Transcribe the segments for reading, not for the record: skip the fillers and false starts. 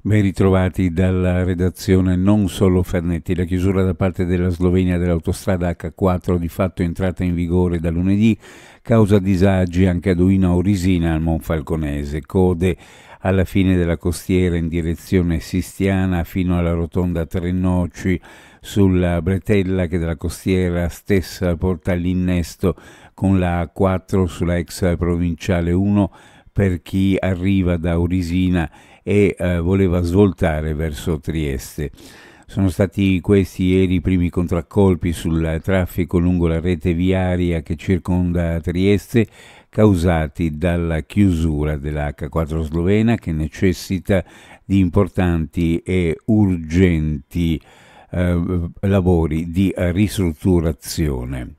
Ben ritrovati dalla redazione. Non solo Fernetti, la chiusura da parte della Slovenia dell'autostrada H4 di fatto è entrata in vigore da lunedì, causa disagi anche a Duino Aurisina al Monfalconese, code alla fine della costiera in direzione Sistiana fino alla rotonda Tre Noci sulla bretella che dalla costiera stessa porta all'innesto con la A4 sulla ex provinciale 1 per chi arriva da Aurisina e voleva svoltare verso Trieste. Sono stati questi ieri i primi contraccolpi sul traffico lungo la rete viaria che circonda Trieste, causati dalla chiusura della H4 slovena che necessita di importanti e urgenti lavori di ristrutturazione.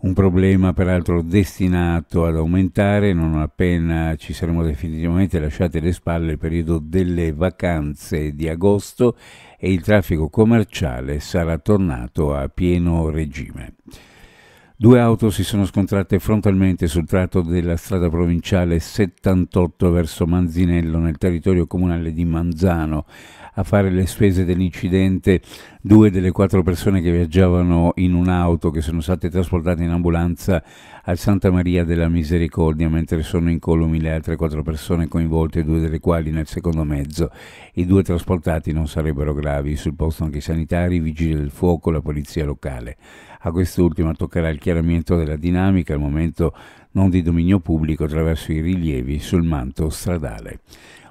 Un problema peraltro destinato ad aumentare non appena ci saremo definitivamente lasciati alle spalle il periodo delle vacanze di agosto e il traffico commerciale sarà tornato a pieno regime. Due auto si sono scontrate frontalmente sul tratto della strada provinciale 78 verso Manzinello nel territorio comunale di Manzano. A fare le spese dell'incidente due delle quattro persone che viaggiavano in un'auto che sono state trasportate in ambulanza al Santa Maria della Misericordia, mentre sono incolumi le altre quattro persone coinvolte, due delle quali nel secondo mezzo. I due trasportati non sarebbero gravi, sul posto anche i sanitari, i vigili del fuoco, la polizia locale. A quest'ultima toccherà il chiarimento della dinamica, al momento non di dominio pubblico, attraverso i rilievi sul manto stradale.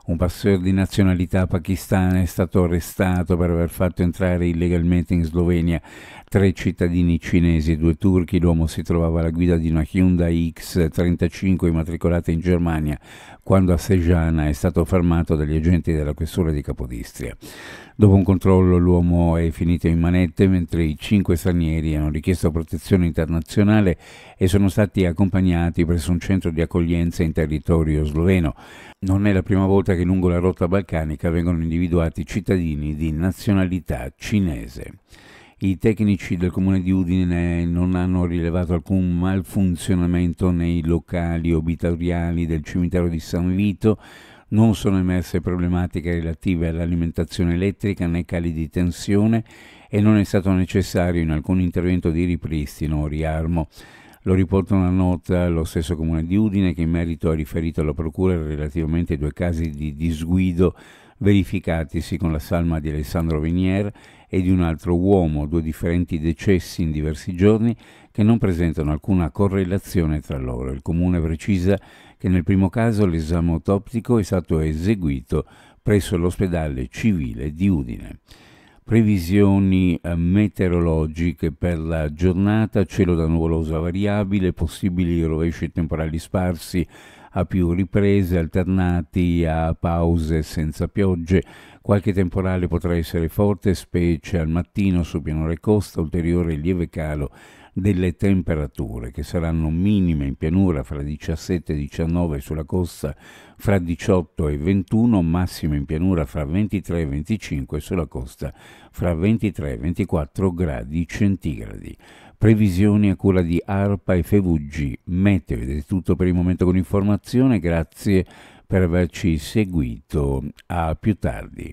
Un passeggero di nazionalità pakistana è stato arrestato per aver fatto entrare illegalmente in Slovenia tre cittadini cinesi e due turchi. L'uomo si trovava alla guida di una Hyundai X35 immatricolata in Germania quando a Sejana è stato fermato dagli agenti della questura di Capodistria. Dopo un controllo l'uomo è finito in manette, mentre i cinque stranieri hanno richiesto protezione internazionale e sono stati accompagnati presso un centro di accoglienza in territorio sloveno. Non è la prima volta che lungo la rotta balcanica vengono individuati cittadini di nazionalità cinese. I tecnici del comune di Udine non hanno rilevato alcun malfunzionamento nei locali obitoriali del cimitero di San Vito. Non sono emerse problematiche relative all'alimentazione elettrica né cali di tensione e non è stato necessario in alcun intervento di ripristino o riarmo. Lo riporta una nota lo stesso comune di Udine che in merito ha riferito alla procura relativamente ai due casi di disguido verificatisi con la salma di Alessandro Venier e di un altro uomo, due differenti decessi in diversi giorni che non presentano alcuna correlazione tra loro. Il comune precisa che nel primo caso l'esame autoptico è stato eseguito presso l'ospedale civile di Udine. Previsioni meteorologiche per la giornata: cielo da nuvoloso a variabile, possibili rovesci temporali sparsi a più riprese, alternati a pause senza piogge. Qualche temporale potrà essere forte, specie al mattino su pianura e costa, ulteriore lieve calo delle temperature che saranno minime in pianura fra 17 e 19, sulla costa fra 18 e 21, massime in pianura fra 23 e 25, sulla costa fra 23 e 24 gradi centigradi. Previsioni a cura di ARPA e FVG Meteo. Ed è tutto per il momento con informazione, grazie per averci seguito, a più tardi.